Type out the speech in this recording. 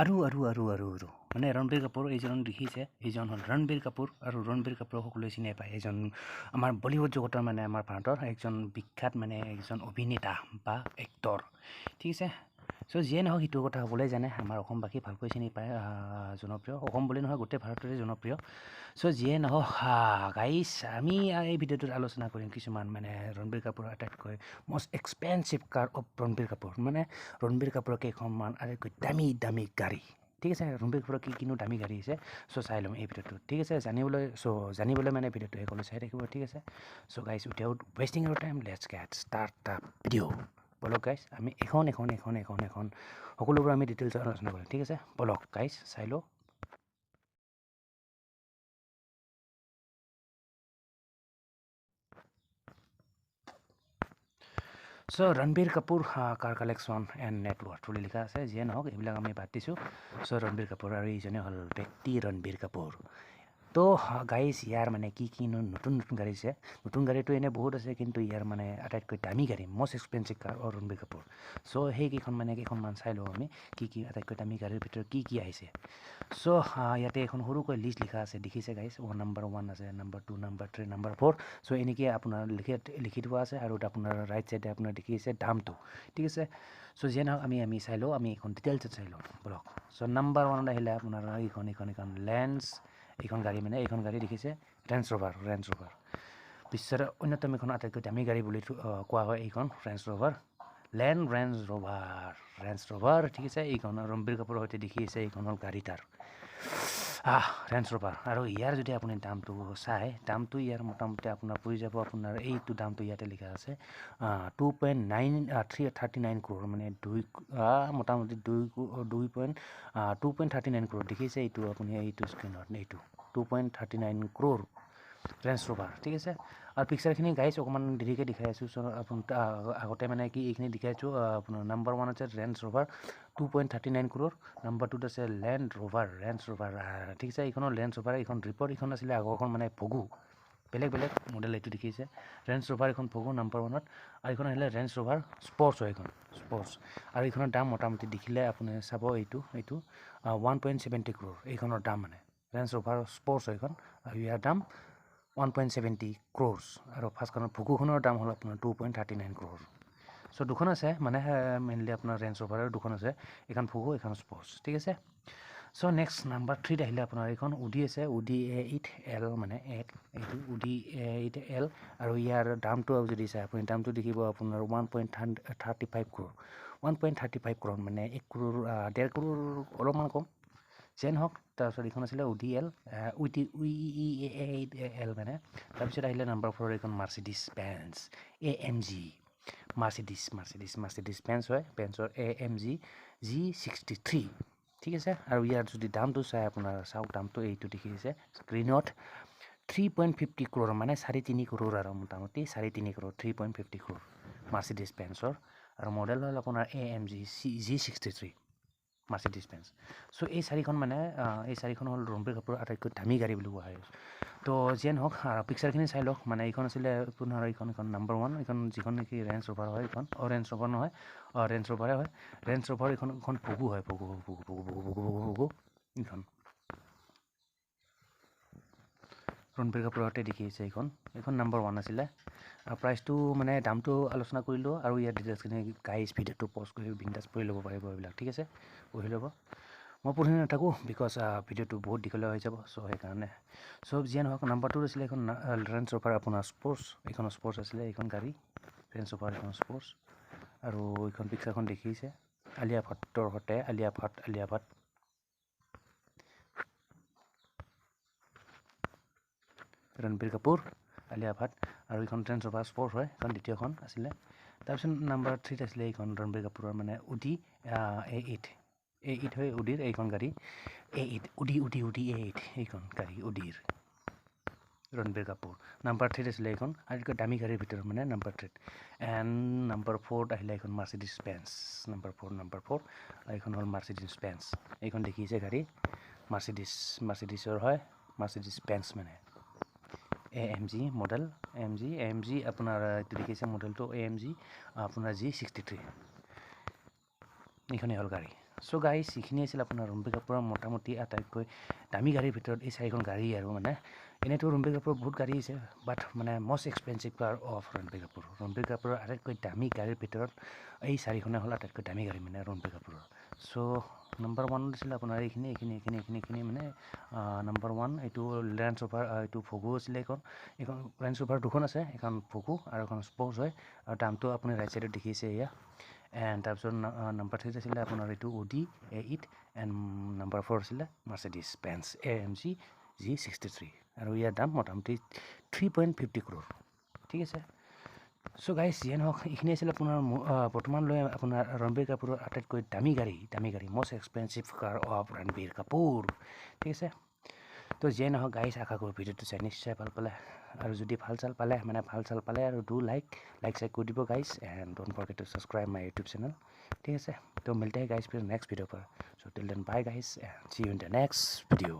আৰু মানে ৰণবীৰ কাপুৰ এইজন দেখিছে এইজন হ'ল ৰণবীৰ কাপুৰ আৰু ৰণবীৰ কাপুৰক সকলোৱে চিনি পায় এইজন আমাৰ বলিউড জগতৰ মানে আমাৰ ভাৰতৰ একজন বিখ্যাত মানে একজন অভিনেতা বা এক্টৰ ঠিক আছে চ' যিয়ে নহওক সেইটো কথা সকলোৱে জানে আমাৰ অসমবাসী ভালকৈ চিনি পায় জনপ্ৰিয় অসম বুলি নহয় গোটেই ভাৰতৰে জনপ্ৰিয় চ' যিয়ে নহওক গাইছ আমি এই ভিডিঅ'টোত আলোচনা কৰিম কিছুমান মানে ৰণবীৰ কাপুৰৰ আটাইতকৈ most expensive car of Ranbir Kapoor মানে ৰণবীৰ কাপুৰৰ কেইখনমান আটাইতকৈ দামী গাড়ী ঠিক আছে ৰণবীৰ কাপুৰৰ কি কিনো দামী গাড়ী আছে চ' চাই ল'ম এই ভিডিঅ'টো ঠিক আছে জানিবলৈ মানে ভিডিঅ'টো সকলো চাই থাকিব ঠিক আছে চ' গাইছ without wasting Euro time let's gate start the video' বলক গাইছ আমি এখন সকলোবোৰ আমি ডিটেইলছত আলোচনা কৰিম ঠিক আছে বলক গাইছ চাই লওঁ চ' ৰণবীৰ কাপুৰ কাৰ কালেকশ্যন এণ্ড নেটৱৰ্থ বুলি লিখা আছে যিয়ে নহওক এইবিলাক আমি বাদ দিছোঁ চ' ৰণবীৰ কাপুৰ আৰু ইজনে হ'ল ব্যক্তি ৰণবীৰ কাপুৰ তো গাড়ীছ ইয়াৰ মানে কি নতুন গাড়ী আছে নতুন গাড়ীটো এনেই বহুত আছে কিন্তু ইয়াৰ মানে আটাইতকৈ দামী গাড়ী মষ্ট এক্সপেঞ্চিভ কাৰ অৰ ৰণবীৰ কাপুৰ চ' সেইকেইখন মানে কেইখনমান চাই লওঁ আমি কি আটাইতকৈ দামী গাড়ীৰ ভিতৰত কি আহিছে চ' ইয়াতে এখন সৰুকৈ লিষ্ট লিখা আছে দেখিছে গাইছ নম্বৰ 1 আছে নম্বৰ 2 নম্বৰ 3 নম্বৰ 4 চ' এনেকৈ আপোনাৰ লিখি থোৱা আছে আৰু আপোনাৰ ৰাইট চাইডে আপোনাৰ দেখিছে দামটো ঠিক আছে চ' যিয়ে নহওক আমি চাই লওঁ আমি এইখন ডিটেইলছত চাই লওঁ বলক চ' নম্বৰ 1 আহিলে আপোনাৰ এইখন লেন্স এইখন গাড়ী মানে এইখন গাড়ী দেখিছে ৰেঞ্জ ৰ'ভাৰ বিশ্বৰ অন্যতম এখন আটাইতকৈ দামী গাড়ী বুলি কোৱা হয় এইখন ৰেঞ্জ ৰ'ভাৰ ঠিক আছে এইখন ৰণবীৰ কাপুৰৰ সৈতে দেখিছে এইখন হ'ল গাড়ী তাৰ ৰেঞ্জ ৰ'ভাৰ আৰু ইয়াৰ যদি আপুনি দামটো চাই দামটো ইয়াৰ মোটামুটি আপোনাৰ পৰি যাব আপোনাৰ এইটো দামটো ইয়াতে লিখা আছে 2.39 ক্ৰ'ৰ মানে মোটামুটি 2.39 ক্ৰ'ৰ দেখিছে এইটো আপুনি এইটো স্ক্ৰীনত এইটো 2.39 ক্ৰ'ৰ ৰেঞ্জ ৰ'ভাৰ ঠিক আছে আৰু পিকচাৰখিনি গাইছ অকণমান দেৰিকৈ দেখাই আছোঁ চ' আপুনি আগতে মানে কি এইখিনি দেখাইছোঁ আপোনাৰ নম্বৰ 1 আছে ৰেঞ্জ ৰ'ভাৰ 2.39 ক্ৰ'ৰ নম্বৰ 2ত আছে ৰেঞ্জ ৰ'ভাৰ ঠিক আছে এইখনৰ ৰেঞ্জ ৰ'ভাৰ এইখন ৰিপৰ্ট এইখন আছিলে আগৰখন মানে ভগু বেলেগ মডেল এইটো দেখিছে ৰেঞ্জ ৰ'ভাৰ এখন ভগু নম্বৰ 1ত আৰু এইখন আহিলে ৰেঞ্জ ৰ'ভাৰ স্পৰ্টছ হয় এইখন স্পৰ্টছ আৰু এইখনৰ দাম মোটামুটি দেখিলে আপুনি চাব এইটো 1.70 ক্ৰ'ৰ এইখনৰ দাম মানে ৰেঞ্জ ৰ'ভাৰ স্পৰ্টছ হয় এইখন আৰু ইয়াৰ দাম 1.70 ক্ৰ'ৰ্ছ আৰু ফাৰ্ষ্টখনৰ ভুকুখনৰ দাম হ'ল আপোনাৰ 2.39 ক্ৰ'ৰ চ' দুখন আছে মানে মেইনলি আপোনাৰ ৰেঞ্জ ৰ'ভাৰৰ দুখন আছে এইখন ভুকু এইখন স্পৰ্টছ ঠিক আছে চ' নেক্সট নম্বৰ 3ত আহিলে আপোনাৰ এইখন উডি আছে উডি A8L মানে এইটো উডি A8L আৰু ইয়াৰ দামটো যদি চাই আপুনি দামটো দেখিব আপোনাৰ 1.35 ক্ৰ'ৰ মানে 1 ক্ৰ'ৰ 1.5 ক্ৰ'ৰ অলপমান কম যেন হওক তাৰপিছত এইখন আছিলে উডি এল A8L মানে তাৰপিছত আহিলে নম্বৰ 4 এইখন Mercedes Benz AMG Mercedes Benz হয় বেঞ্জৰ AMG G63 ঠিক আছে আৰু ইয়াৰ যদি দামটো চাই আপোনাৰ চাওক দামটো এইটো দেখিছে স্ক্ৰীনত 3.50 ক্ৰ'ৰ মানে 3.5 ক্ৰ'ৰ আৰু মোটামুটি 3.5 ক্ৰ'ৰ 3.50 ক্ৰ'ৰ মাৰ্চিডিছ বেঞ্জৰ আৰু মডেল হ'ল আপোনাৰ AMG G63 মাৰ্চিডিছ বেঞ্জ চ' এই চাৰিখন হ'ল ৰণবীৰ কাপুৰৰ আটাইতকৈ দামী গাড়ী বুলি কোৱা হয় তো যিয়ে নহওক পিকচাৰখিনি চাই লওক মানে এইখন আছিলে আপোনাৰ এইখন নম্বৰ 1 এইখন যিখন নেকি ৰেঞ্জ ৰ'ভাৰ হয় এইখন ৰেঞ্জ ৰ'ভাৰ নহয় ৰেঞ্জ ৰ'ভাৰে হয় ৰেঞ্জ ৰ'ভাৰ এইখন ভগু হয় ভগু এইখন ৰণবীৰ কাপুৰতে দেখিছে এইখন নম্বৰ 1 আছিলে প্ৰাইচটো মানে দামটো আলোচনা কৰিলোঁ আৰু ইয়াৰ ডিটেইলছখিনি গাইজ ভিডিঅ'টো পজ কৰি বিন্দাছ পঢ়ি ল'ব পাৰিব এইবিলাক ঠিক আছে পঢ়ি ল'ব মই পঢ়ি নাথাকোঁ বিকজ ভিডিঅ'টো বহুত দীঘলীয়া হৈ যাব চ' সেইকাৰণে চ' যিয়ে নহওক নম্বৰ 2 আছিলে এইখন ৰেঞ্জ ৰ'ভাৰ আপোনাৰ স্পৰ্টছ এইখন স্পৰ্টছ আছিলে এইখন গাড়ী ৰেঞ্জ ৰ'ভাৰ এইখন স্পৰ্টছ আৰু এইখন পিকচাৰখন দেখিছে আলিয়া ভাটৰ সৈতে আলিয়া ভাট ৰণবীৰ কাপুৰ আলিয়া ভাট আৰু এইখন ৰেঞ্জ ৰ'ভাৰ স্পৰ্টছ হয় এইখন দ্বিতীয়খন আছিলে তাৰপিছত নম্বৰ 3ত আছিলে এইখন ৰণবীৰ কাপুৰৰ মানে উডি A8 হয় উডিৰ এইখন গাড়ী A8 উডি A8 এইখন গাড়ী উডিৰ ৰণবীৰ কাপুৰ নম্বৰ 3ত আছিলে এইখন আটাইতকৈ দামী গাড়ীৰ ভিতৰত মানে নম্বৰ 3 এণ্ড নম্বৰ 4ত আহিলে এইখন মাৰ্চিডিছ বেঞ্জ নম্বৰ 4 এইখন হ'ল মাৰ্চিডিছ বেঞ্জ এইখন দেখিছে গাড়ী মাৰ্চিডিছৰ হয় মাৰ্চিডিছ বেঞ্জ মানে AMG মডেল AMG আপোনাৰ এইটো দেখিছে মডেলটো AMG আপোনাৰ G63 এইখনেই হ'ল গাড়ী চ' গাইজ এইখিনি আছিল আপোনাৰ ৰণবীৰ কাপুৰৰ মোটামুটি আটাইতকৈ দামী গাড়ীৰ ভিতৰত এই 4খন গাড়ী আৰু মানে এনেইতো ৰণবীৰ কাপুৰৰ বহুত গাড়ী আছে বাট মানে most expensive car of Ranbir কাপুৰৰ আটাইতকৈ দামী গাড়ীৰ ভিতৰত এই 4খনে হ'ল আটাইতকৈ দামী গাড়ী মানে ৰণবীৰ কাপুৰৰ। চ' নম্বৰ 1 আছিলে আপোনাৰ এইখিনি মানে নম্বৰ 1 এইটো লেঞ্চ ৰভাৰ এইটো ভগু আছিলে এইখন লেঞ্চ ৰভাৰ 2খন আছে, এখন ভগু আৰু এখন স্প'ৰ্টছ হয় আৰু দামটো আপুনি ৰাইট ছাইডত দেখিছে এয়া। এণ্ড তাৰপিছত নম্বৰ 3 আছিলে আপোনাৰ এইটো অডি A8 এণ্ড নম্বৰ 4 আছিলে মাৰ্চেডিছ বেঞ্জ AMG G63 আৰু ইয়াৰ দাম মোটামুটি 3.50 crore। ঠিক আছে। চ' গাইজ যিয়ে নহওক এইখিনি আছিলে আপোনাৰ বৰ্তমানলৈ আপোনাৰ ৰণবীৰ কাপুৰৰ আটাইতকৈ দামী গাড়ী most expensive car of Ranbir Kapoor. ঠিক আছে। তো যিয়ে নহওক গাইজ আশা কৰোঁ ভিডিঅ'টো চাই নিশ্চয় ভাল পালে আৰু যদি ভাল চাল পালে আৰু ডু লাইক চাইক কৰি দিব guys and don't forget to subscribe my YouTube channel. ঠিক আছে। তো মিলতে हैं गाइस फिर नेक्स्ट वीडियो पर। So till then bye guys and see you in the next video.